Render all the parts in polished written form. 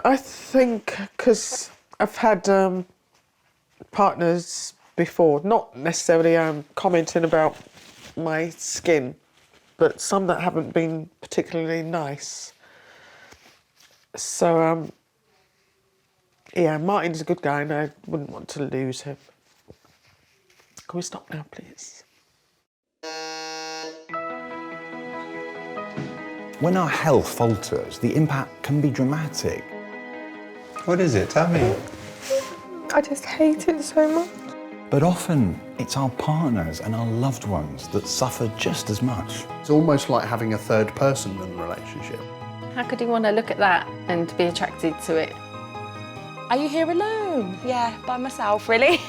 I think because I've had partners before, not necessarily commenting about my skin, but some that haven't been particularly nice. So, yeah, Martin's a good guy and I wouldn't want to lose him. Can we stop now, please? When our health falters, the impact can be dramatic. What is it? Tell me. I just hate it so much. But often, it's our partners and our loved ones that suffer just as much. It's almost like having a third person in the relationship. How could you want to look at that and be attracted to it? Are you here alone? Yeah, by myself, really.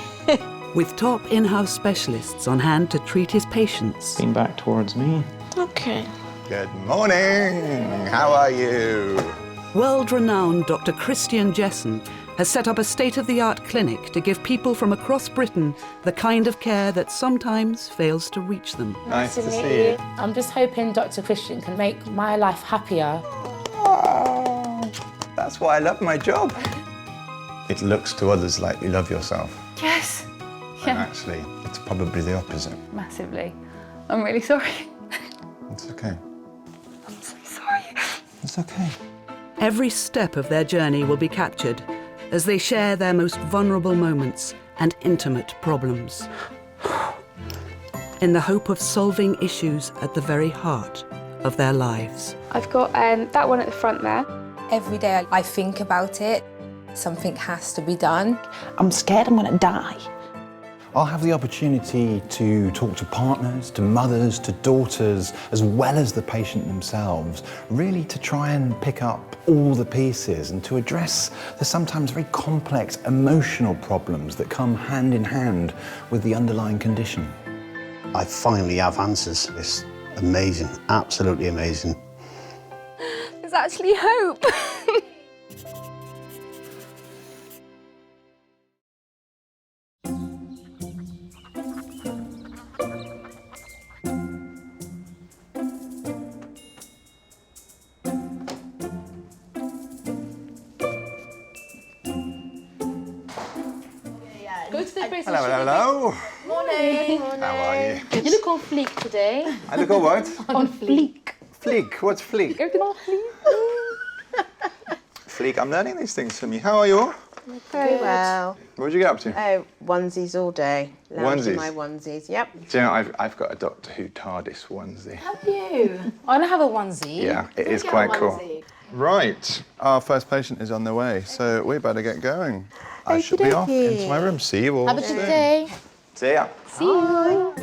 With top in-house specialists on hand to treat his patients. Lean back towards me. Okay. Good morning. How are you? World-renowned Dr. Christian Jessen has set up a state-of-the-art clinic to give people from across Britain the kind of care that sometimes fails to reach them. Nice to see you. I'm just hoping Dr. Christian can make my life happier. Oh, that's why I love my job. It looks to others like you love yourself. Yes. And actually, it's probably the opposite. Massively. I'm really sorry. It's okay. I'm so sorry. It's okay. Every step of their journey will be captured as they share their most vulnerable moments and intimate problems, in the hope of solving issues at the very heart of their lives. I've got that one at the front there. Every day I think about it. Something has to be done. I'm scared I'm going to die. I'll have the opportunity to talk to partners, to mothers, to daughters, as well as the patient themselves, really to try and pick up all the pieces and to address the sometimes very complex emotional problems that come hand in hand with the underlying condition. I finally have answers. It's amazing, absolutely amazing. There's actually hope. Go to the British. Hello. Morning. How are you? You look on fleek today. I look all what? On fleek. Fleek. What's fleek? Everything on fleek. Fleek. I'm learning these things from you. How are you all? Very well. What did you get up to? Oh, onesies all day. Lounge in Onesies? my onesies, yep. Do you know, I've got a Doctor Who TARDIS onesie. Have you? I don't have a onesie. Yeah, it is quite cool. Right, our first patient is on the way, so we better get going. I should be off into my room. See you all Have a good soon. day. See ya. See you.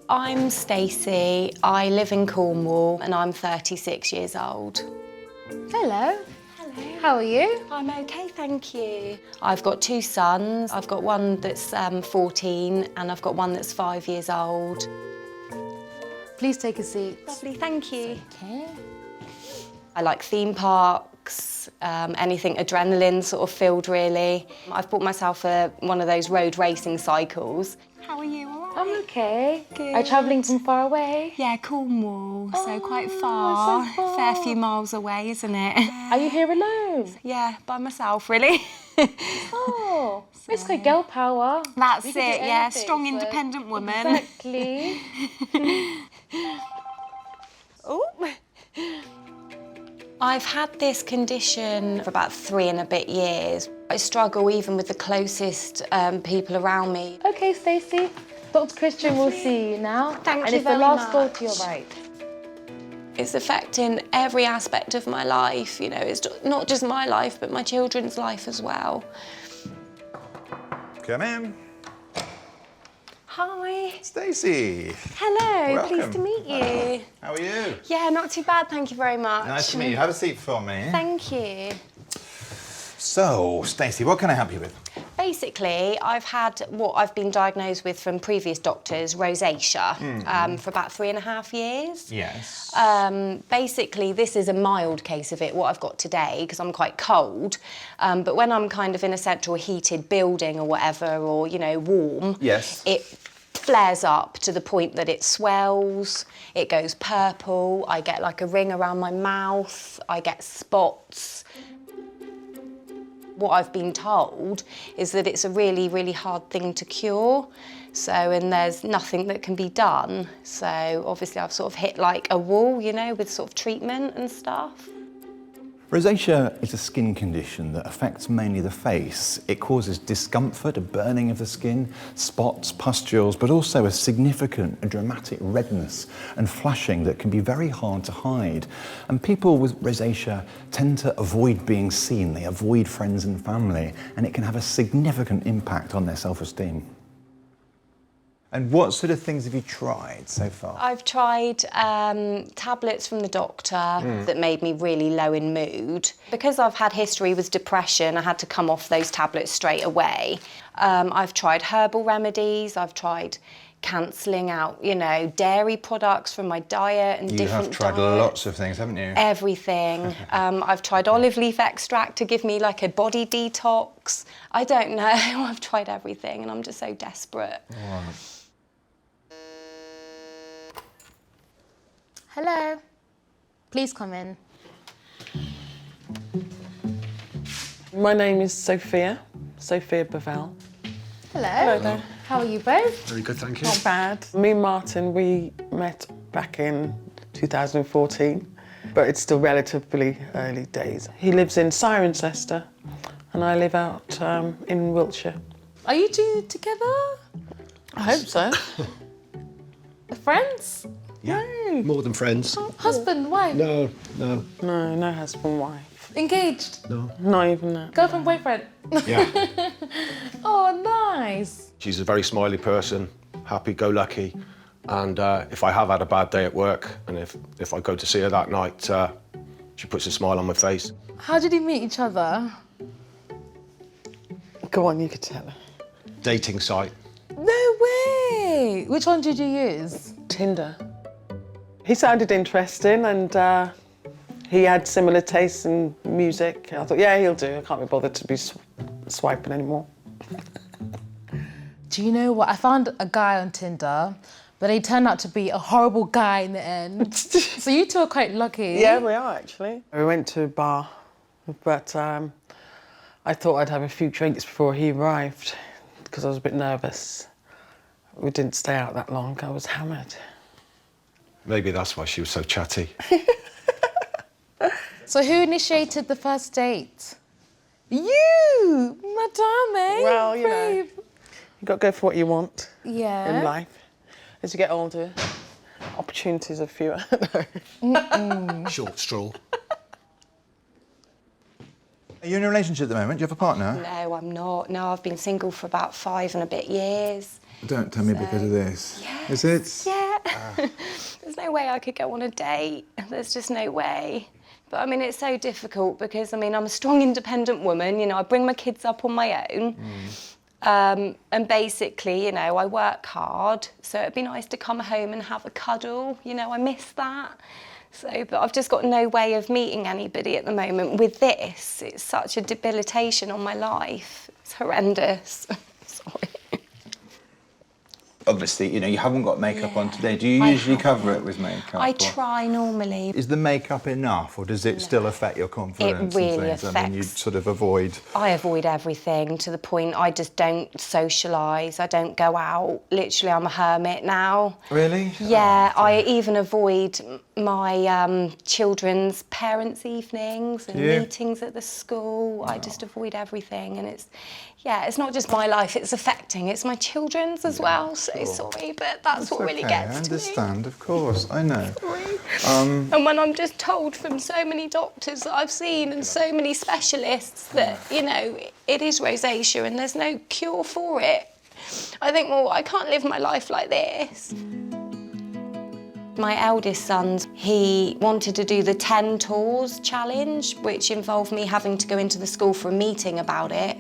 I'm Stacey. I live in Cornwall and I'm 36 years old. Hello. Hello. How are you? I'm okay, thank you. I've got two sons. I've got one that's 14 and I've got one that's 5 years old. Please take a seat. Lovely, thank you. Okay. I like theme parks, anything adrenaline sort of filled really. I've bought myself one of those road racing cycles. How are you? I'm okay. Good. Are you travelling from far away? Yeah, Cornwall, so quite far. so far. Fair few miles away, isn't it? Are you here alone? Yeah, by myself, really. Oh, it's good girl power. That's You it, can do yeah, anything, strong, so- independent woman. Exactly. Oh. I've had this condition for about 3 and a bit years. I struggle even with the closest people around me. Okay, Stacey. Dr. Christian will see you now. Thank and you it's very the last call much. to your right. It's affecting every aspect of my life, you know. It's not just my life, but my children's life as well. Come in. Hi. Stacey. Hello, Welcome. pleased to meet you. How are you? Yeah, not too bad, thank you very much. Nice to meet you. Have a seat for me. Thank you. So, Stacey, what can I help you with? basically, I've had what I've been diagnosed with from previous doctors, rosacea, for about 3.5 years. Yes. Basically, this is a mild case of it, what I've got today, because I'm quite cold. But when I'm kind of in a central heated building or whatever, or, you know, warm, Yes. it flares up to the point that it swells, it goes purple, I get like a ring around my mouth, I get spots. What I've been told is that it's a really, really hard thing to cure. So, and there's nothing that can be done. So obviously I've sort of hit like a wall, you know, with sort of treatment and stuff. Rosacea is a skin condition that affects mainly the face. It causes discomfort, a burning of the skin, spots, pustules, but also a significant, a dramatic redness and flushing that can be very hard to hide. And people with rosacea tend to avoid being seen. They avoid friends and family, and it can have a significant impact on their self-esteem. And what sort of things have you tried so far? I've tried tablets from the doctor that made me really low in mood. Because I've had history with depression, I had to come off those tablets straight away. I've tried herbal remedies, I've tried cancelling out, you know, dairy products from my diet and different You have tried lots of things, haven't you? Everything. I've tried olive leaf extract to give me like a body detox. I don't know, I've tried everything and I'm just so desperate. Wow. Hello. Please come in. My name is Sofia Bavell. Hello. Hello there. How are you both? Very good, thank you. Not bad. Me and Martin, we met back in 2014, but it's still relatively early days. He lives in Cirencester and I live out in Wiltshire. Are you two together? I hope so. Friends? Yeah, more than friends. Husband, wife? No. No husband, wife. Engaged? No. Not even that. Girlfriend, boyfriend? Yeah. Oh, nice. She's a very smiley person, happy-go-lucky, and if I have had a bad day at work, and if I go to see her that night, she puts a smile on my face. How did you meet each other? Go on, you could tell her. Dating site. No way! Which one did you use? Tinder. He sounded interesting and he had similar tastes in music. I thought, yeah, he'll do. I can't be bothered to be swiping anymore. Do you know what? I found a guy on Tinder, but he turned out to be a horrible guy in the end. So you two are quite lucky. Yeah, we are actually. We went to a bar, but I thought I'd have a few drinks before he arrived because I was a bit nervous. We didn't stay out that long. I was hammered. Maybe that's why she was so chatty. So who initiated the first date? You, madame. Well, you know, you've got to go for what you want in life. As you get older, opportunities are fewer. Short straw. Are you in a relationship at the moment? Do you have a partner? No, I'm not. No, I've been single for about 5 and a bit years. Don't tell me because of this. Yes, Is it? Yeah. There's no way I could go on a date. There's just no way. But I mean, it's so difficult because, I mean, I'm a strong, independent woman. You know, I bring my kids up on my own. And basically, you know, I work hard. So it'd be nice to come home and have a cuddle. You know, I miss that. So, but I've just got no way of meeting anybody at the moment with this. It's such a debilitation on my life. It's horrendous. Sorry. Obviously, you know, you haven't got makeup on today. Do you usually cover it with makeup? I try normally. Is the makeup enough, or does it still affect your confidence? It really and things? affects. I mean, you sort of avoid. I avoid everything to the point I just don't socialise. I don't go out. Literally, I'm a hermit now. Really? Yeah, I even avoid my children's parents' evenings and meetings at the school. I just avoid everything, and it's not just my life. It's affecting. It's my children's as well. So sorry, but that's what really gets to me. I understand, of course. I know. And when I'm just told from so many doctors that I've seen and so many specialists that, you know, it is rosacea and there's no cure for it, I think, well, I can't live my life like this. My eldest son, he wanted to do the 10 tours challenge, which involved me having to go into the school for a meeting about it.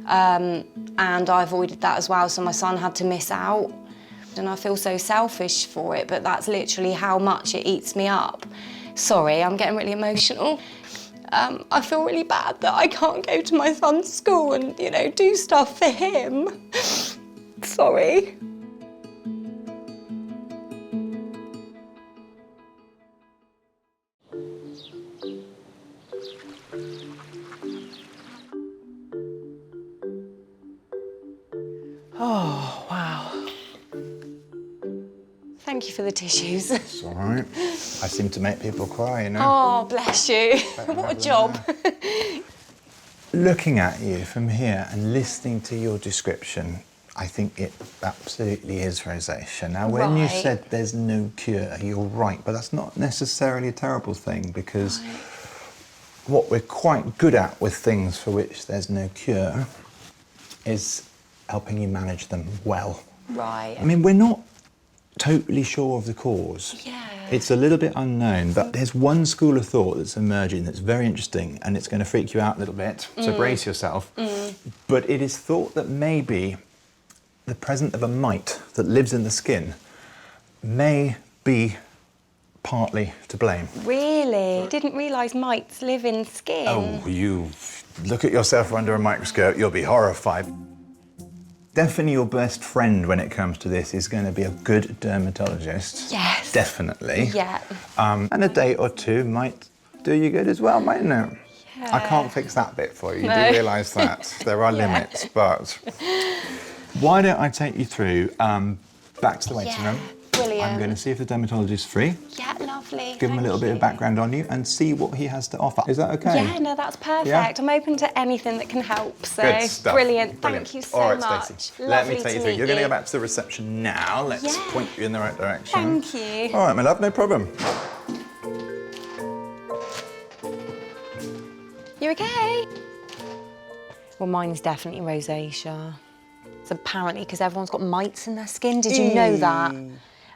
and I avoided that as well, so my son had to miss out. And I feel so selfish for it, but that's literally how much it eats me up. Sorry, I'm getting really emotional. I feel really bad that I can't go to my son's school and, you know, do stuff for him. Sorry. Oh, wow. Thank you for the tissues. It's all right. I seem to make people cry, you know. Oh, bless you. What a job. Looking at you from here and listening to your description, I think it absolutely is rosacea. Now, when you said there's no cure, you're right, but that's not necessarily a terrible thing, because what we're quite good at with things for which there's no cure is helping you manage them well. Right. I mean, we're not totally sure of the cause. Yeah. It's a little bit unknown, but there's one school of thought that's emerging that's very interesting, and it's going to freak you out a little bit, so brace yourself. But it is thought that maybe the presence of a mite that lives in the skin may be partly to blame. Really? Didn't realise mites live in skin. Oh, you look at yourself under a microscope, you'll be horrified. Definitely your best friend when it comes to this is going to be a good dermatologist. Yes. Definitely. Yeah. And a date or two might do you good as well, mightn't it? Yeah. I can't fix that bit for you. You No. do realise that. There are limits, but why don't I take you through back to the waiting room. Brilliant. I'm going to see if the dermatologist's free. Yeah, lovely. Give him a little bit of background on you and see what he has to offer. Is that okay? Yeah, no, that's perfect. Yeah? I'm open to anything that can help, so Good stuff. brilliant. Thank you so All right, much. Stacey, Lovely let me take you through. meet You're going to go back to the reception now. Let's point you in the right direction. Thank you. All right, my love, no problem. You okay? Well, mine's definitely rosacea. It's apparently because everyone's got mites in their skin. Did you know that?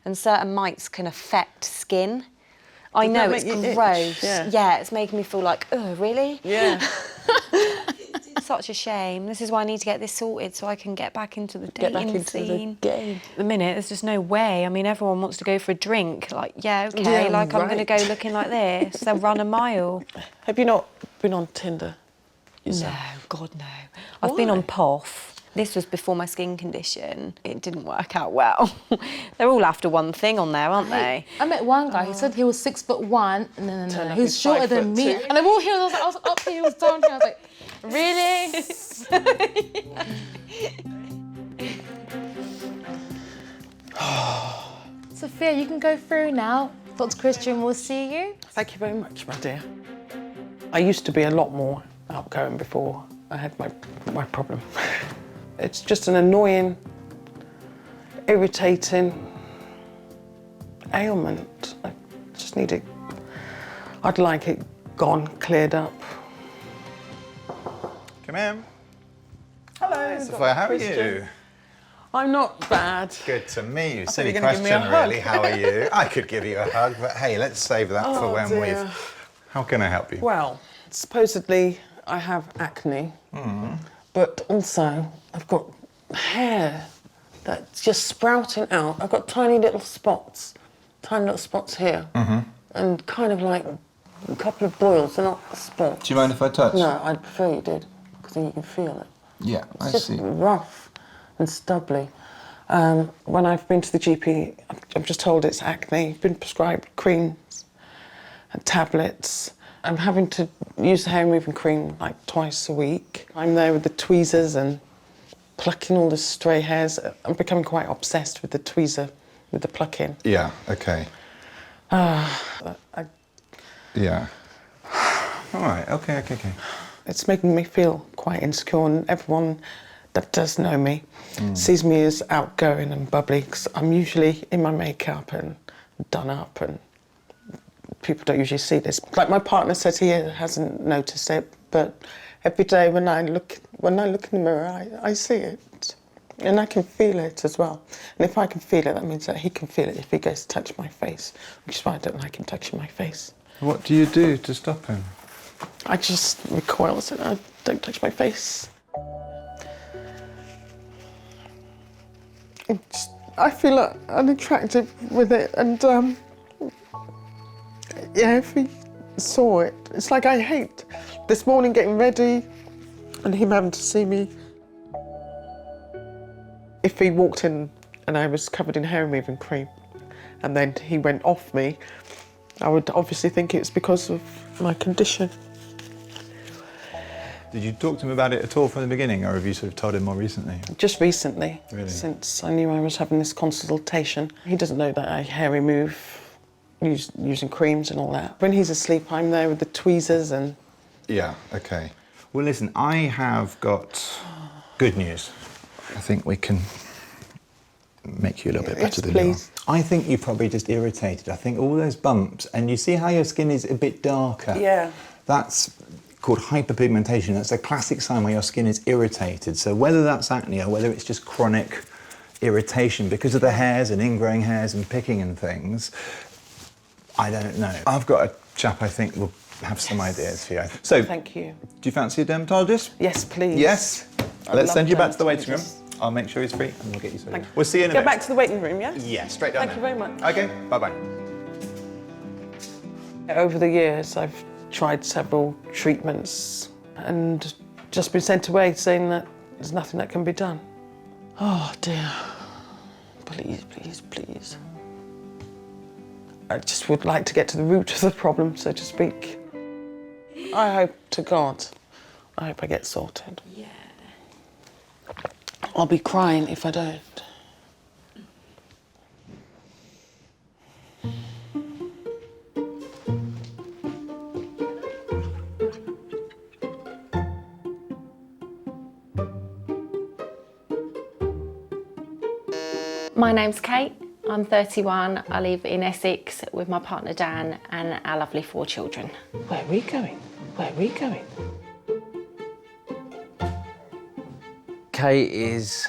And certain mites can affect skin. I Does know, that it's make you itch? gross. Yeah. It's making me feel like, oh, really? Yeah. Such a shame. This is why I need to get this sorted so I can get back into the dating Get back into scene. the game. At the minute, there's just no way. I mean, everyone wants to go for a drink. Like, yeah, okay, Yeah, like I'm going to go right. looking like this. They'll run a mile. Have you not been on Tinder yourself? No, God, no. I've been on POF. This was before my skin condition. It didn't work out well. They're all after one thing on there, aren't they? I met one guy, he said he was 6'1", no, Turned out he was he's shorter than 5'2". me. And I'm all here, I was up here, he was down here, I was like, really? Sophia, you can go through now. Dr. Christian will see you. Thank you very much, my dear. I used to be a lot more outgoing before I had my problem. It's just an annoying, irritating ailment. I just need it, I'd like it gone, cleared up. Come in. Hello, Sophia, how are you? Christian. I'm not bad. Good to meet you. thought Silly you were gonna give me question, a hug. really. How are you? I could give you a hug, but hey, let's save that for when dear. we've... How can I help you? Well, supposedly I have acne, but also I've got hair that's just sprouting out. I've got tiny little spots here, and kind of like a couple of boils. They're not spots. Do you mind if I touch? No, I'd prefer you did, because then you can feel it. Yeah, It's just rough and stubbly. When I've been to the GP, I'm just told it's acne. I've been prescribed creams and tablets. I'm having to use the hair removing cream like twice a week. I'm there with the tweezers and plucking all the stray hairs. I'm becoming quite obsessed with the tweezer, with the plucking. Yeah, okay. Yeah. All right, okay. It's making me feel quite insecure, and everyone that does know me sees me as outgoing and bubbly, because I'm usually in my makeup and done up, and people don't usually see this. Like my partner said, he hasn't noticed it, but every day when I look in the mirror, I see it, and I can feel it as well. And if I can feel it, that means that he can feel it if he goes to touch my face, which is why I don't like him touching my face. What do you do to stop him? I just recoil and say, "Oh, don't touch my face." I feel unattractive with it, and yeah, if he saw it, it's like I hate this morning getting ready and him having to see me. If he walked in and I was covered in hair removing cream and then he went off me, I would obviously think it's because of my condition. Did you talk to him about it at all from the beginning, or have you sort of told him more recently? Just recently, Really? since I knew I was having this consultation. He doesn't know that I hair remove using creams and all that. When he's asleep, I'm there with the tweezers and... Yeah, okay. Well, listen, I have got good news. I think we can make you a little bit better than you are. I think you're probably just irritated. I think all those bumps, and you see how your skin is a bit darker. Yeah. That's called hyperpigmentation. That's a classic sign where your skin is irritated. So whether that's acne or whether it's just chronic irritation because of the hairs and ingrowing hairs and picking and things, I don't know. I've got a chap I think will have some ideas for you. So, thank you. Do you fancy a dermatologist? Yes, please. Yes? I Let's love send you back to the waiting room. dermatologists. I'll make sure he's free and we'll get you sorted. Thank you. We'll see you in a Go minute. back to the waiting room, yeah? Yeah, straight down Thank you very much. Okay, bye-bye. Over the years, I've tried several treatments and just been sent away saying that there's nothing that can be done. Oh dear. Please, please, please. I just would like to get to the root of the problem, so to speak. I hope to God, I hope I get sorted. Yeah. I'll be crying if I don't. My name's Kate, I'm 31, I live in Essex with my partner Dan and our lovely 4 children. Where are we going? Where are we going? Kate is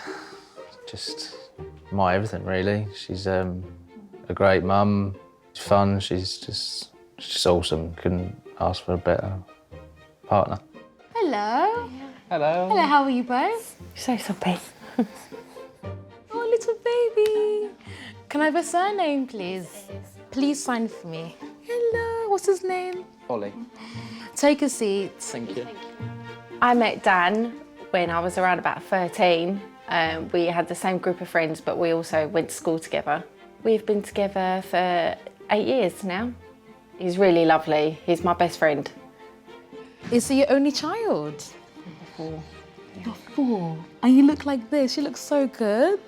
just my everything, really. She's a great mum, she's fun, she's just awesome. Couldn't ask for a better partner. Hello. Hello. Hello, how are you both? So soppy. Oh, little baby. Can I have a surname, please? Please sign for me. Hello, what's his name? Ollie. Take a seat. Thank you. I met Dan when I was around about 13. We had the same group of friends, but we also went to school together. We've been together for 8 years now. He's really lovely. He's my best friend. Is he your only child? 4. You're 4. And you look like this. You look so good.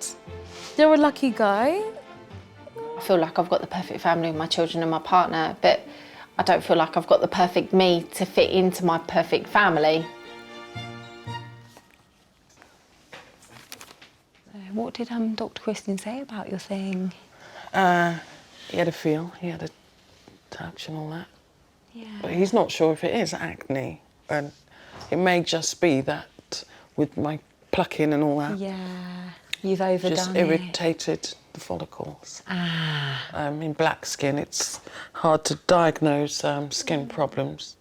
You're a lucky guy. I feel like I've got the perfect family with my children and my partner, but I don't feel like I've got the perfect me to fit into my perfect family. What did Dr. Christian say about your thing? He had a feel, he had a touch and all that. Yeah. But he's not sure if it is acne. And it may just be that with my plucking and all that. Yeah, you've overdone just irritated the follicles. In black skin, it's hard to diagnose skin problems.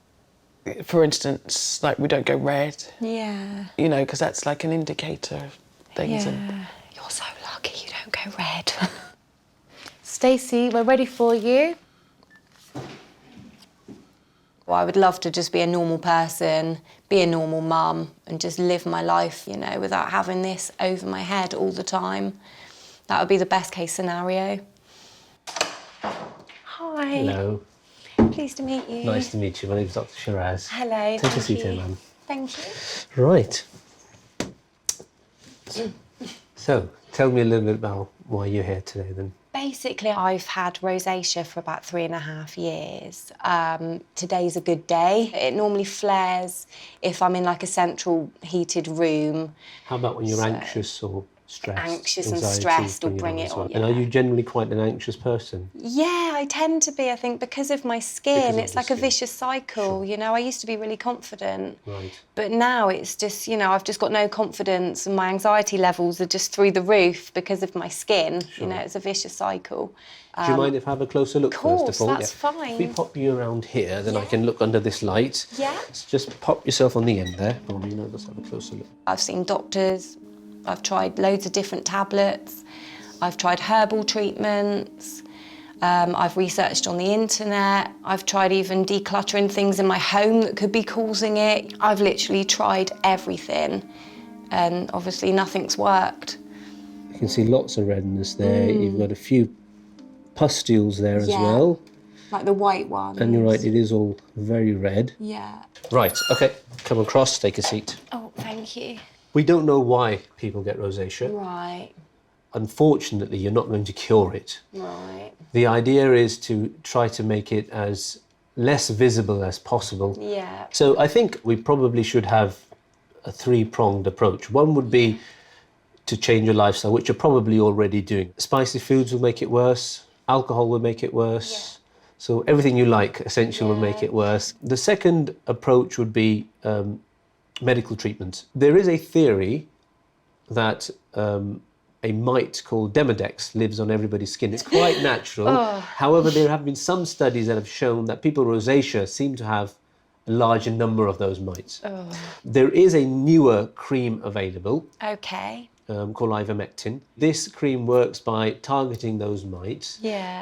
For instance, like we don't go red. Yeah. You know, because that's like an indicator of things. Yeah. You're so lucky you don't go red. Stacey, we're ready for you. Well, I would love to just be a normal person, be a normal mum, and just live my life, you know, without having this over my head all the time. That would be the best case scenario. Hi. Hello. Pleased to meet you. Nice to meet you. My name's Dr. Shiraz. Hello. Take a seat here, ma'am. Thank you. Right. So, tell me a little bit about why you're here today, then. Basically, I've had rosacea for about 3.5 years. Today's a good day. It normally flares if I'm in like a central heated room. How about when you're anxious or stressed? Anxious and Anxiety stressed will it bring on it as well? on. And are you generally quite an anxious person? Yeah, I tend to be, I think, because of my skin. Because of It's the like a skin. vicious cycle, you know. I used to be really confident. Right. But now it's just, you know, I've just got no confidence and my anxiety levels are just through the roof because of my skin. Sure. You know, it's a vicious cycle. Do you mind if I have a closer look course, first of all? that's fine. If we pop you around here, then I can look under this light. Yeah. Just pop yourself on the end there. Oh, you know, let's have a closer look. I've seen doctors. I've tried loads of different tablets. I've tried herbal treatments. I've researched on the internet. I've tried even decluttering things in my home that could be causing it. I've literally tried everything, and obviously nothing's worked. You can see lots of redness there. You've got a few pustules there as well. Like the white ones. And you're right, it is all very red. Yeah. Right, okay, come across, take a seat. Oh, thank you. We don't know why people get rosacea. Right. Unfortunately, you're not going to cure it. Right. The idea is to try to make it as less visible as possible. Yeah. So I think we probably should have a three-pronged approach. One would be to change your lifestyle, which you're probably already doing. Spicy foods will make it worse. Alcohol will make it worse. Yeah. So everything you like, essentially, will make it worse. The second approach would be medical treatment. There is a theory that a mite called Demodex lives on everybody's skin. It's quite natural. However, there have been some studies that have shown that people with rosacea seem to have a larger number of those mites. There is a newer cream available. Okay. Called ivermectin. This cream works by targeting those mites,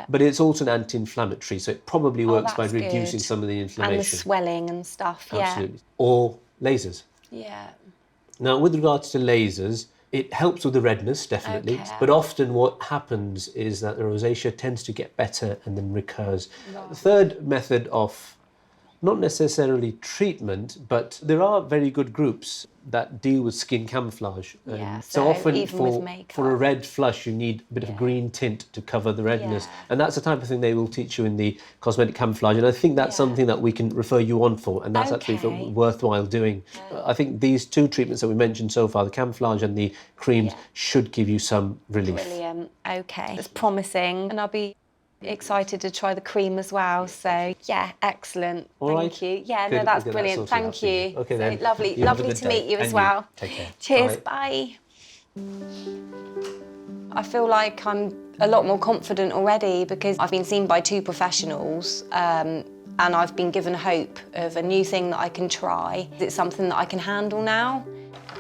but it's also an anti-inflammatory, so it probably works by reducing some of the inflammation. And the swelling and stuff, Absolutely. Or lasers. Yeah. Now, with regards to lasers, it helps with the redness, definitely, but often what happens is that the rosacea tends to get better and then recurs. The third method of not necessarily treatment, but there are very good groups that deal with skin camouflage. So often for a red flush, you need a bit of a green tint to cover the redness. And that's the type of thing they will teach you in the cosmetic camouflage. And I think that's something that we can refer you on for, and that's actually worthwhile doing. I think these two treatments that we mentioned so far, the camouflage and the creams, should give you some relief. Brilliant. Okay. It's promising, and I'll be excited to try the cream as well. So yeah, excellent. Thank you. Yeah, no, that's brilliant. Thank you. Okay then. So lovely to meet you as well. Take care. Cheers. Bye. I feel like I'm a lot more confident already because I've been seen by two professionals and I've been given hope of a new thing that I can try. It's something that I can handle now.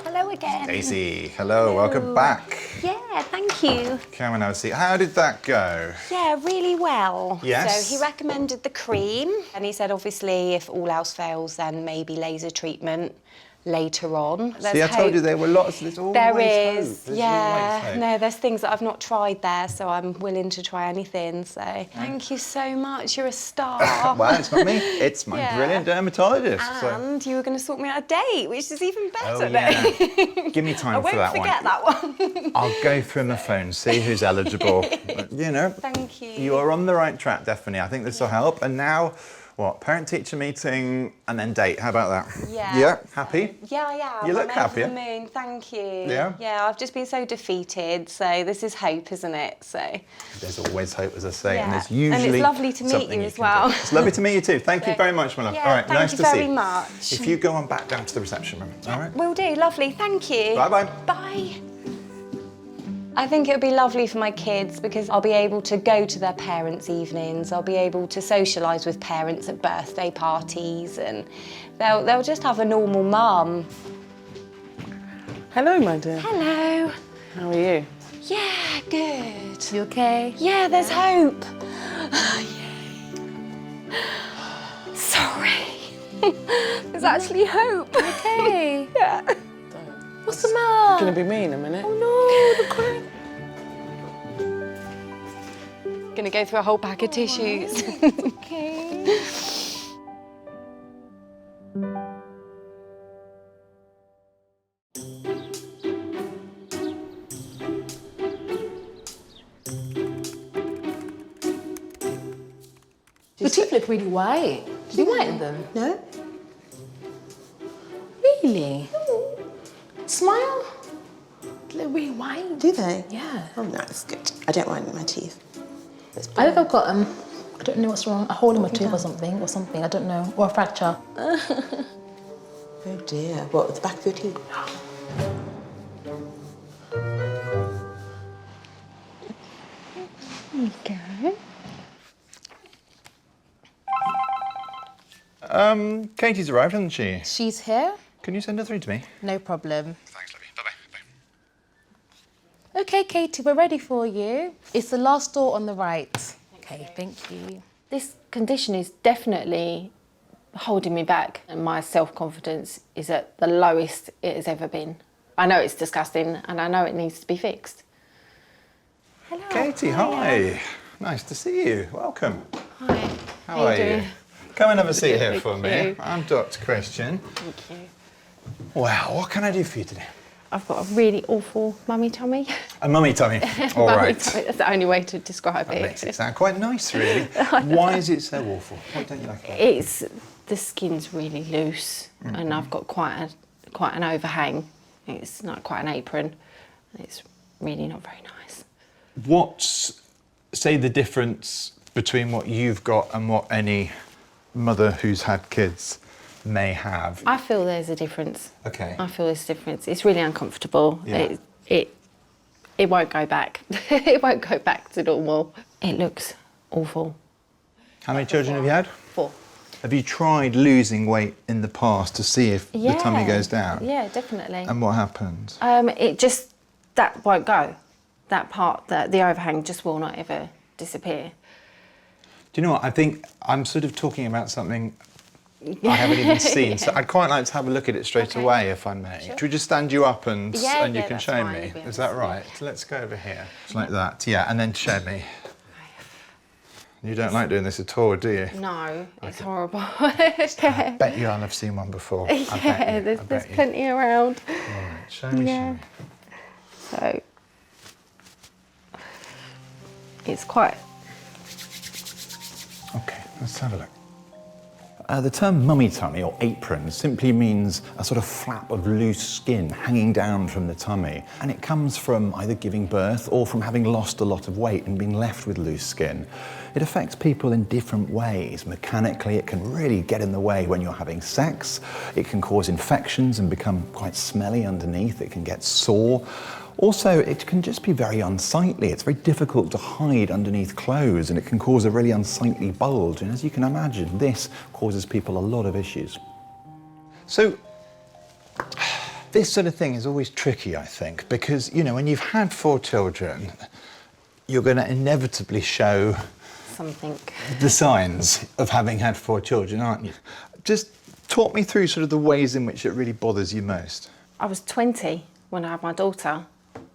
Hello again. Stacey, hello, welcome back. Yeah, thank you. Come and have a seat. How did that go? Yeah, really well. Yes. So he recommended the cream and he said obviously if all else fails then maybe laser treatment later on. See, I told you there were lots, there's always there hope. is, There's yeah. always hope. No, there's things that I've not tried there, so I'm willing to try anything, so thank you so much, you're a star. Well, it's not me, it's my brilliant dermatologist. And you were going to sort me out a date, which is even better. Oh, yeah. Give me time for that one. I won't forget that one. I'll go through my phone, see who's eligible. But, you know, thank you. You are on the right track, definitely. I think this will help. And now, what, parent-teacher meeting and then date, how about that? Yeah. Yeah, happy? Yeah, I am. You look I'm happier. over the moon, thank you. Yeah? Yeah, I've just been so defeated, so this is hope, isn't it? So. There's always hope, as I say, Yeah. and there's usually And it's lovely to meet you as well. It's lovely to meet you too. Thank you very much, my love. Yeah, all right, nice to see you. thank you very much. If you go on back down to the reception room, all right? Will do, lovely, thank you. Bye-bye. Bye. I think it would be lovely for my kids because I'll be able to go to their parents' evenings, I'll be able to socialise with parents at birthday parties and they'll just have a normal mum. Hello, my dear. Hello. How are you? Yeah, good. You okay? Yeah, there's hope. Sorry. There's actually hope. Okay. Yeah. What's the matter? Gonna be me in a minute. Oh no, the cream. Gonna go through a whole pack of tissues. Okay. Your teeth look really white. Did you whiten them? No. Really? Smile. They look really white. Do they? Yeah. Oh, no, that's good. I don't whiten my teeth. I think I've got I don't know what's wrong. A hole in my tooth or something. I don't know. Or a fracture. Oh dear. What, at the back of your teeth? Katie's arrived, hasn't she? She's here. Can you send her through to me? No problem. Thanks, lovely. Bye-bye. Okay, Katie, we're ready for you. It's the last door on the right. Okay, thank you. This condition is definitely holding me back, and my self-confidence is at the lowest it has ever been. I know it's disgusting and I know it needs to be fixed. Hello. Katie, hi. Nice to see you. Welcome. Hi. How are you? Come and have a seat here Thank for me. you. I'm Dr. Christian. Thank you. Wow, what can I do for you today? I've got a really awful mummy tummy. A mummy tummy. All Mummy right. tummy, that's the only way to describe That it. makes it sound quite nice, really. Why is it so awful? What don't you like about it? It's the skin's really loose, and I've got quite an overhang. It's not quite an apron. It's really not very nice. What's, say, the difference between what you've got and what any mother who's had kids may have? I feel there's a difference. Okay. I feel there's a difference. It's really uncomfortable. Yeah. It won't go back. It won't go back to normal. It looks awful. How many children have you had? 4. Have you tried losing weight in the past to see if the tummy goes down? Yeah, definitely. And what happens? It just, that won't go. That part, the overhang just will not ever disappear. Do you know what? I think I'm sort of talking about something I haven't even seen, so I'd quite like to have a look at it straight away, if I may. Should we just stand you up and you can that's show fine, me? you'll be Is that right? So let's go over here. Just like that, yeah, and then show me. You don't like doing this at all, do you? No, it's horrible. I bet you I'll have seen one before. Yeah, there's plenty around. All right, show me, show me. So, it's quite... Okay, let's have a look. The term mummy tummy or apron simply means a sort of flap of loose skin hanging down from the tummy. And it comes from either giving birth or from having lost a lot of weight and being left with loose skin. It affects people in different ways. Mechanically, it can really get in the way when you're having sex. It can cause infections and become quite smelly underneath. It can get sore. Also, it can just be very unsightly. It's very difficult to hide underneath clothes, and it can cause a really unsightly bulge. And as you can imagine, this causes people a lot of issues. So, this sort of thing is always tricky, I think, because, you know, when you've had 4 children, you're going to inevitably show something. The signs of having had 4 children, aren't you? Just talk me through sort of the ways in which it really bothers you most. I was 20 when I had my daughter,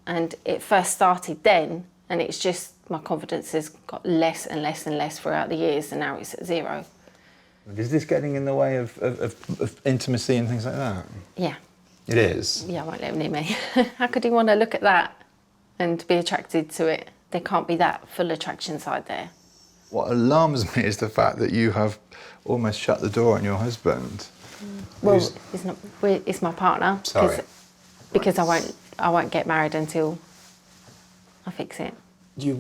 and it first started then, and it's just my confidence has got less and less and less throughout the years, and now it's at 0. Is this getting in the way of intimacy and things like that? Yeah. It is? Yeah, I won't let him near me. How could he want to look at that and be attracted to it? There can't be that full attraction side there. What alarms me is the fact that you have almost shut the door on your husband. Well, it's my partner. Sorry. Because I won't get married until I fix it.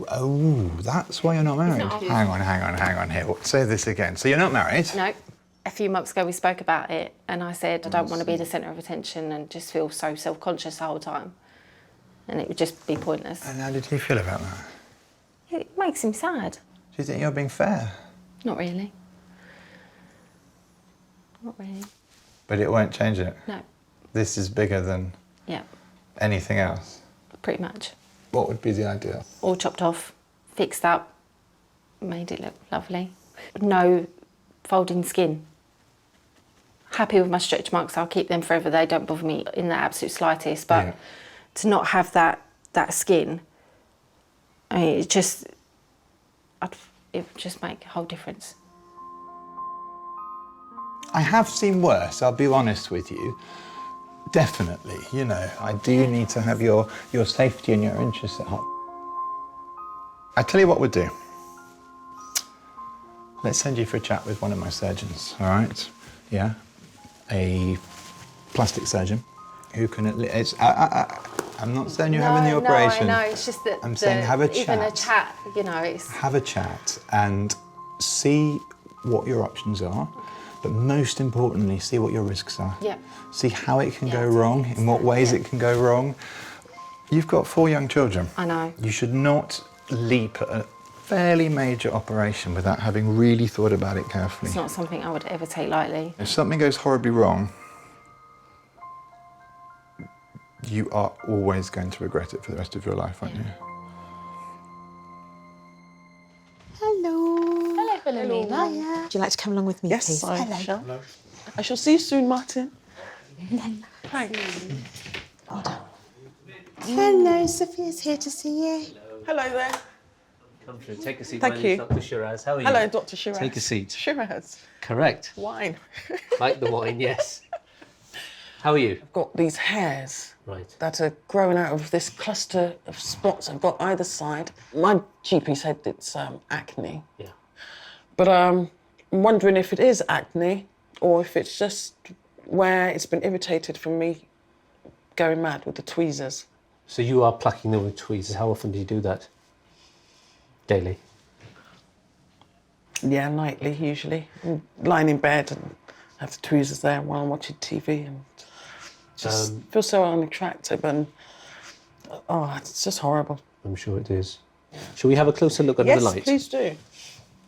Oh, that's why you're not married. Hang on here. Say this again. So you're not married? No. A few months ago we spoke about it, and I said I don't want to be the centre of attention and just feel so self-conscious the whole time. And it would just be pointless. And how did he feel about that? It makes him sad. Do you think you're being fair? Not really. Not really. But it won't change it? No. This is bigger than anything else? Pretty much. What would be the ideal? All chopped off, fixed up, made it look lovely. No folding skin. Happy with my stretch marks, I'll keep them forever. They don't bother me in the absolute slightest. But to not have that skin, I mean, it would just make a whole difference. I have seen worse, I'll be honest with you. Definitely, you know, I do need to have your safety and your interests at heart. I tell you what we'll do. Let's send you for a chat with one of my surgeons, all right? Yeah, a plastic surgeon who can I'm not saying you're having the operation. No, it's just that I'm saying have a chat. Even a chat, you know, it's... Have a chat and see what your options are, but most importantly, see what your risks are. Yeah. See how it can go wrong, in what ways it can go wrong. You've got 4 young children. I know. You should not leap at a fairly major operation without having really thought about it carefully. It's not something I would ever take lightly. If something goes horribly wrong, You are always going to regret it for the rest of your life, aren't you? Hello. Hello, Philomena. Hiya. Would you like to come along with me, Yes, please? I shall. I shall see you soon, Martin. Thanks. Hello, Sophia's here to see you. Hello there. Come through. Take a seat. Thank My name's you. Dr. Shiraz. How are you? Hello, Dr. Shiraz. Take a seat. Shiraz. Correct. Wine. Like the wine, yes. How are you? I've got these hairs Right. that are growing out of this cluster of spots I've got either side. My GP said it's acne. Yeah. But I'm wondering if it is acne or if it's just where it's been irritated from me going mad with the tweezers. So you are plucking them with tweezers. How often do you do that? Daily. Yeah, nightly, usually. I'm lying in bed and have the tweezers there while I'm watching TV and just feel so unattractive and, oh, it's just horrible. I'm sure it is. Shall we have a closer look under Yes, the light? please do.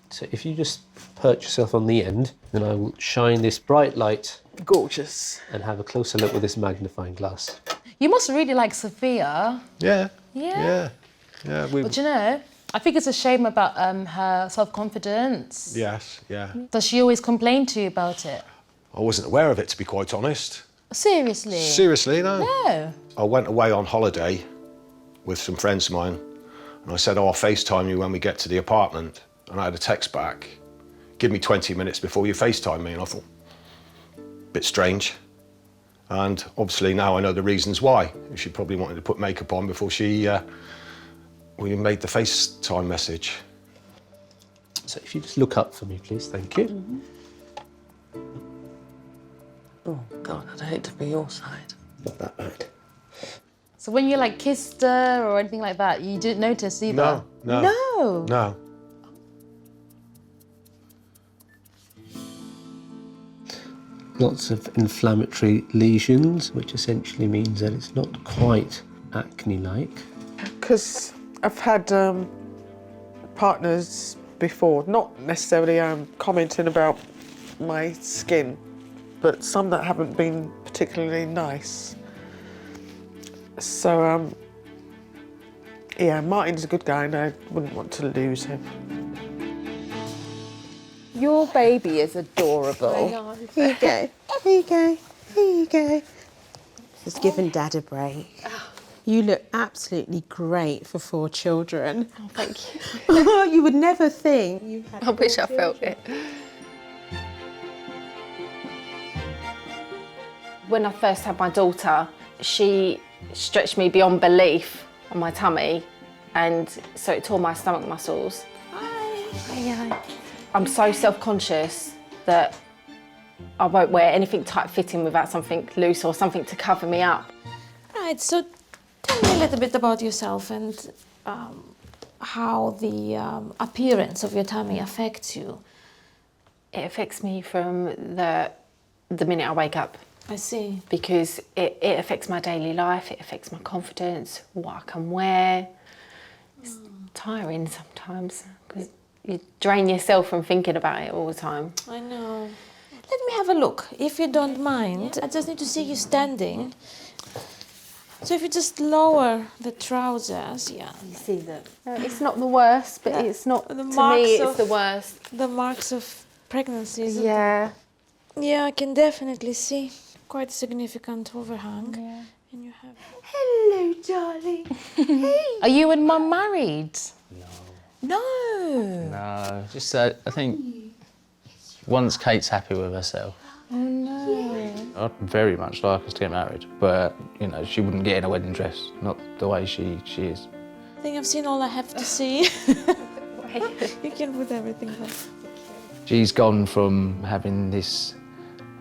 So if you just perch yourself on the end, then I will shine this bright light. Gorgeous. And have a closer look with this magnifying glass. You must really like Sofia. Yeah. Yeah. Yeah. But you know, I think it's a shame about her self-confidence. Yes, yeah. Does she always complain to you about it? I wasn't aware of it, to be quite honest. Seriously? Seriously, no. No. I went away on holiday with some friends of mine, and I said, I'll FaceTime you when we get to the apartment. And I had a text back, give me 20 minutes before you FaceTime me. And I thought, bit strange. And obviously now I know the reasons why. She probably wanted to put makeup on before we made the FaceTime message. So if you just look up for me, please, thank you. Mm-hmm. Oh, God, I'd hate to be your side. Not that bad. So when you like kissed her or anything like that, you didn't notice either? No. No? No. Lots of inflammatory lesions, which essentially means that it's not quite acne-like. Because I've had partners before, not necessarily commenting about my skin, but some that haven't been particularly nice. So, yeah, Martin's a good guy and I wouldn't want to lose him. Your baby is adorable. Here you go. Here you go. Here you go. Just giving Dad a break. You look absolutely great for 4 children. Oh, thank you. You would never think you had I wish 4 I felt children. it. When I first had my daughter, she stretched me beyond belief on my tummy, and so it tore my stomach muscles. Hi. I'm so self-conscious that I won't wear anything tight-fitting without something loose or something to cover me up. Right, so tell me a little bit about yourself and how the appearance of your tummy affects you. It affects me from the minute I wake up. I see. Because it affects my daily life, it affects my confidence, what I can wear. It's tiring sometimes because you drain yourself from thinking about it all the time. I know. Let me have a look, if you don't mind. I just need to see you standing. So if you just lower the trousers, yeah. You see that? It's not the worst, but it's not, the to marks me, it's of- the worst. The marks of pregnancy, isn't Yeah. it? Yeah, I can definitely see quite a significant overhang. Yeah. And you have... Hello, darling. Hey. Are you and Mum married? No. Just I think once Kate's happy with herself, Oh no. I'd very much like us to get married, but you know she wouldn't get in a wedding dress, not the way she is. I think I've seen all I have to see. You can put everything back. She's gone from having this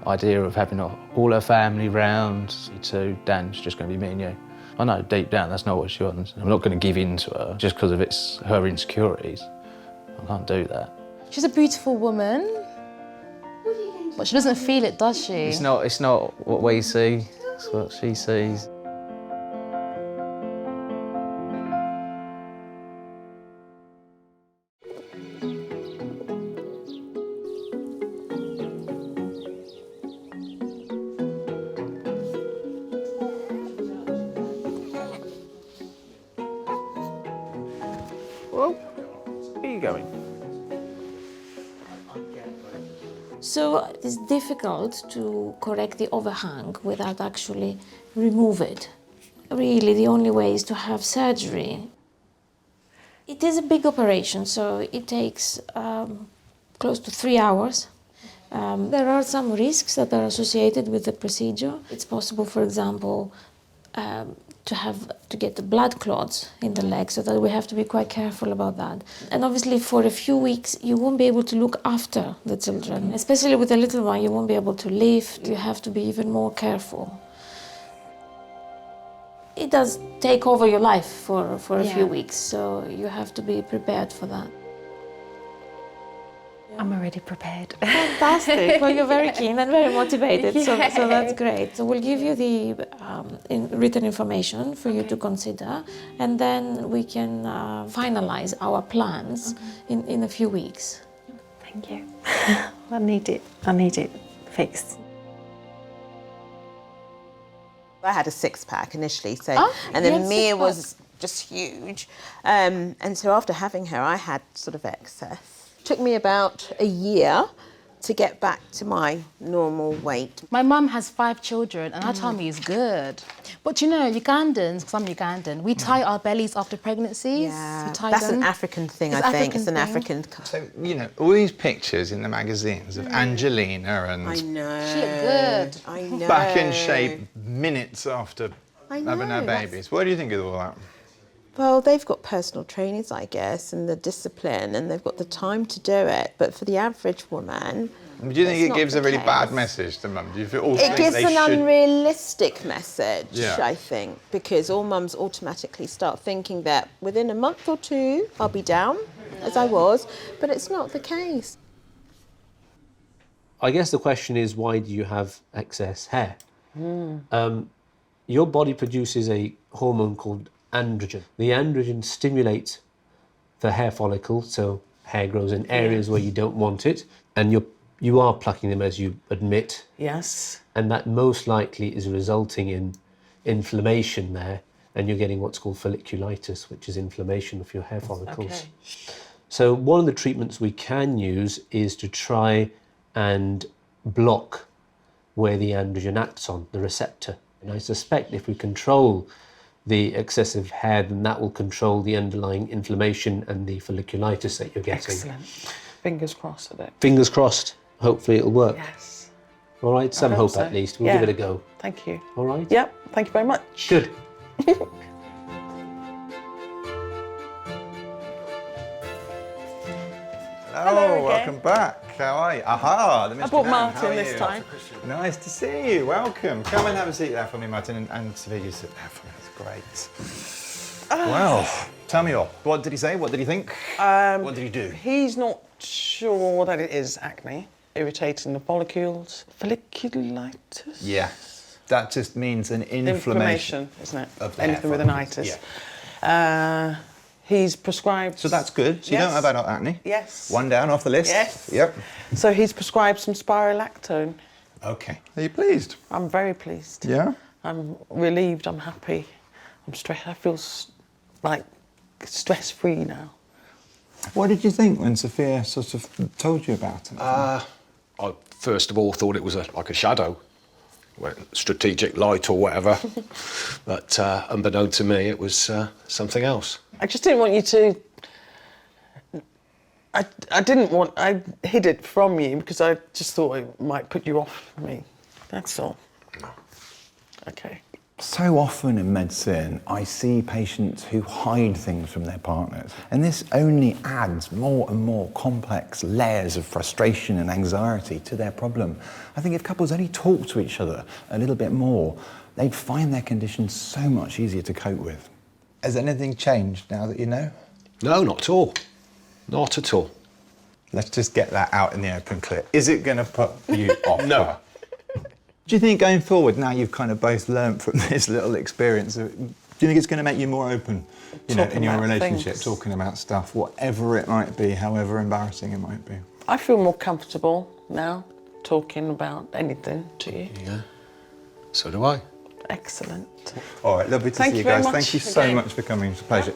idea of having all her family round to Dan's just going to be me and you. I know deep down that's not what she wants. I'm not going to give in to her just because of her insecurities. I can't do that. She's a beautiful woman. But she doesn't feel it, does she? It's not what we see, it's what she sees. Whoa, where are you going? So it's difficult to correct the overhang without actually remove it. Really, the only way is to have surgery. It is a big operation, so it takes close to 3 hours. There are some risks that are associated with the procedure. It's possible, for example, to get the blood clots in the leg, so that we have to be quite careful about that. And obviously for a few weeks you won't be able to look after the children, especially with the little one. You won't be able to lift. You have to be even more careful. It does take over your life for a few weeks, so you have to be prepared for that. I'm already prepared. Fantastic. Well, you're very keen and very motivated, so that's great. So we'll give you the written information for you to consider, and then we can finalize our plans in a few weeks. Thank you. I need it fixed. I had a six-pack initially, and then Mia was just huge. And so after having her, I had sort of excess. Took me about a year to get back to my normal weight. My mum has 5 children and her tummy is good. But you know, Ugandans, because I'm Ugandan, we tie our bellies after pregnancies. Yeah, that's an African thing, I think. It's an African. So, you know, all these pictures in the magazines of Angelina and... I know. She looked good. I know. Back in shape minutes after having her babies. What do you think of all that? Well, they've got personal trainers, I guess, and the discipline, and they've got the time to do it. But for the average woman, do you think it gives a really bad message to mum? Do you feel it gives an unrealistic message, Yeah. I think, because all mums automatically start thinking that within a month or two I'll be down, as I was, but it's not the case. I guess the question is, why do you have excess hair? Your body produces a hormone called androgen. The androgen stimulates the hair follicle, so hair grows in areas where you don't want it, and you are plucking them, as you admit. Yes. And that most likely is resulting in inflammation there, and you're getting what's called folliculitis, which is inflammation of your hair follicles. Okay. So one of the treatments we can use is to try and block where the androgen acts on, the receptor. And I suspect if we control the excessive hair, then that will control the underlying inflammation and the folliculitis that you're getting. Excellent. Fingers crossed at it. Fingers crossed. Hopefully it'll work. Yes. All right, some hope so. at least. We'll give it a go. Thank you. All right? Yep, thank you very much. Good. Hello, welcome back. How are you? Aha, the Mr. I brought Man. Martin How are this you? time. Nice to see you. Welcome. Come and have a seat there for me, Martin, and Sofia, you sit there for me. That's great. Well, tell me all. What did he say? What did he think? What did he do? He's not sure that it is acne. Irritating the follicles. Folliculitis? Yeah. That just means an inflammation. Isn't it? Of the Anything hair with an follicles. itis. Yeah. He's prescribed... So that's good. So you don't have adult acne? Yes. One down off the list? Yes. Yep. So he's prescribed some spirolactone. Okay. Are you pleased? I'm very pleased. Yeah? I'm relieved, I'm happy. I'm stressed. I feel like stress-free now. What did you think when Sofia sort of told you about it? I first of all thought it was like a shadow, strategic light or whatever. But unbeknown to me, it was something else. I just didn't want you to... I hid it from you because I just thought it might put you off me. That's all. No. Okay. So often in medicine, I see patients who hide things from their partners. And this only adds more and more complex layers of frustration and anxiety to their problem. I think if couples only talk to each other a little bit more, they'd find their condition so much easier to cope with. Has anything changed now that you know? No, not at all. Not at all. Let's just get that out in the open clear. Is it going to put you off? No. Do you think going forward, now you've kind of both learnt from this little experience, do you think it's going to make you more open, in your relationship, talking about stuff, whatever it might be, however embarrassing it might be? I feel more comfortable now talking about anything to you. Yeah. So do I. Excellent. All right, lovely to see you guys. Thank you so much for coming. It's a pleasure.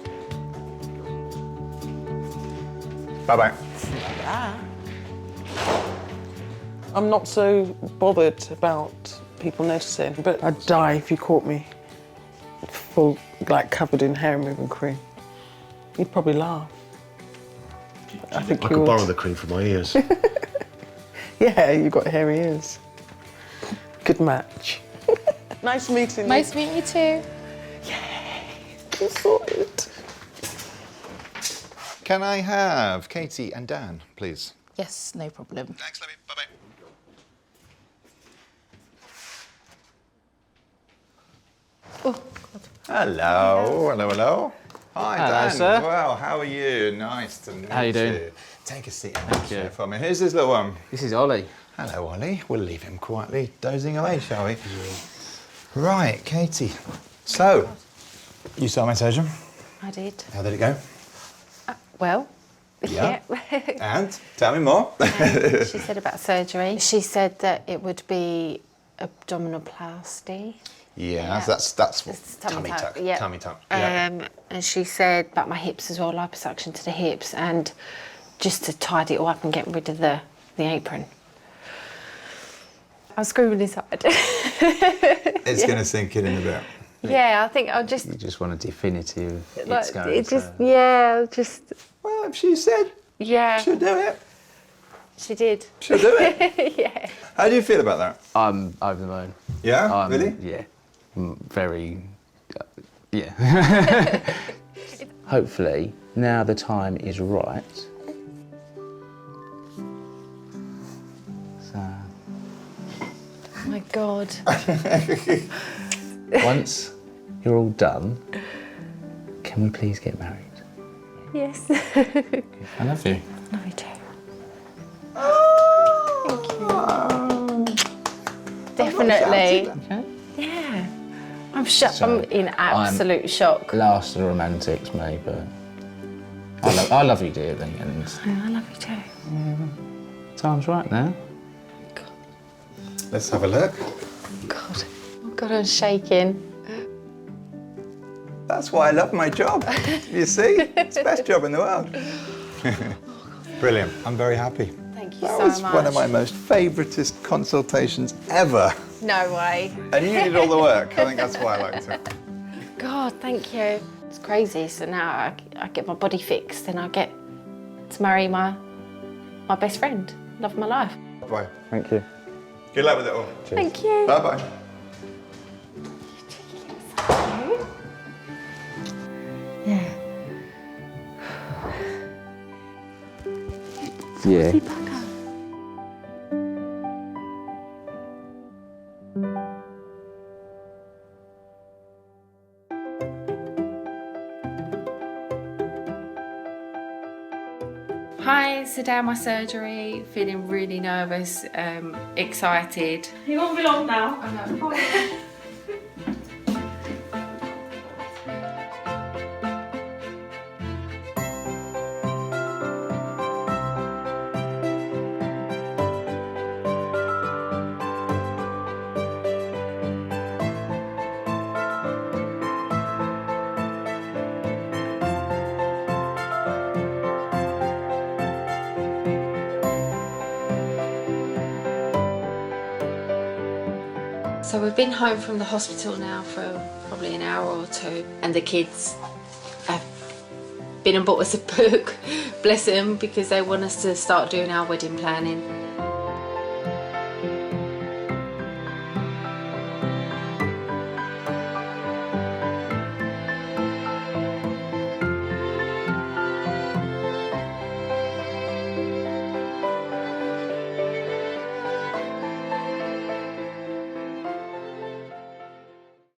Bye-bye. Bye. I'm not so bothered about people noticing, but I'd die if you caught me full, like covered in hair removal cream. You'd probably laugh. I think I could borrow the cream for my ears. Yeah, you've got hairy ears. Good match. Nice meeting you. Nice meeting you too. Yay, sorted. Can I have Katie and Dan, please? Yes, no problem. Thanks, Libby. Bye-bye. Oh, God. Hello, hello, hello. Hi, Hello, Dan. sir. Well, how are you? Nice to meet you. How you doing? Take a seat in that chair for me. Who's this little one? This is Ollie. Hello, Ollie. We'll leave him quietly dozing away, shall we? Right, Katie. So, you saw my surgeon? I did. How did it go? Well, Yeah. And? Tell me more. She said about surgery. She said that it would be abdominoplasty. Yeah, that's what tummy tuck. Yeah. Tummy tuck. Yeah. And she said about my hips as well, liposuction to the hips, and just to tidy it all up and get rid of the apron. I was screaming inside. It's going to sink in a bit. Yeah, I think I'll just... You just want a definitive, like, it's going it to... just, yeah, just... Well, if she said she'll do it. She did. She'll do it? Yeah. How do you feel about that? I'm over the moon. Yeah? Really? Yeah. Very... yeah. Hopefully, now the time is right. So... Oh my God. Once you're all done, can we please get married? Yes. I love you. Love you too. Definitely. Okay. Yeah. I'm shocked. So, I'm in absolute shock. Last of the romantics, me, but I love you dearly, and I love you too. time's right now. Let's have a look. God. Oh God, I'm shaking. That's why I love my job. You see? It's the best job in the world. Brilliant. I'm very happy. Thank you That so was much. one of my most favouriteest consultations ever. No way. And you did all the work. I think that's why I liked it. God, thank you. It's crazy. So now I get my body fixed and I get to marry my best friend, love of my life. Bye. Thank you. Good luck with it all. Thank you. Bye-bye. Yeah. Yeah. Hi, so down my surgery, feeling really nervous, excited. You won't be long now. I know. So we've been home from the hospital now for probably an hour or two, and the kids have been and bought us a book, bless them, because they want us to start doing our wedding planning.